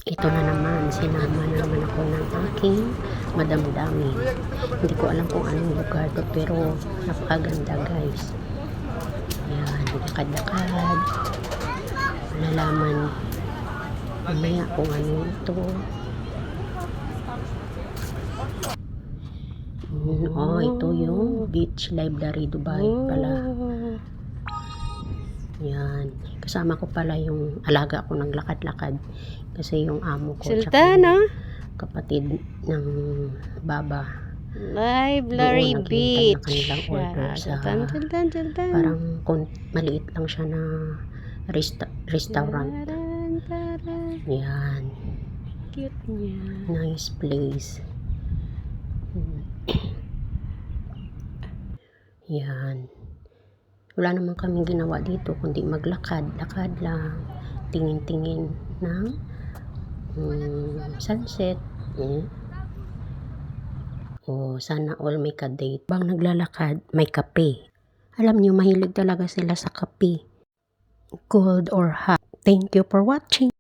Ito na naman, sinama naman ako ng aking madamdamin. Hindi ko alam kung anong lugar to, pero napakaganda guys. Ayan, lakad-lakad. Malalaman mamaya kung ano ito. Oh, ito yung Beach Library Dubai pala. Yan. Kasama ko pala yung alaga ko naglakad-lakad. Kasi yung amo ko Sultana, kapatid ng baba Library doon Beach. naghintay na kanilang order sa Sultan. parang maliit lang siya na restaurant. Yan. Cute niya. Nice place. Yan. Wala naman kaming ginawa dito kundi maglakad-lakad lang, tingin-tingin ng sunset. O sana all may ka-date. Bang naglalakad, may kape. Alam nyo, mahilig talaga sila sa kape. Cold or hot. Thank you for watching.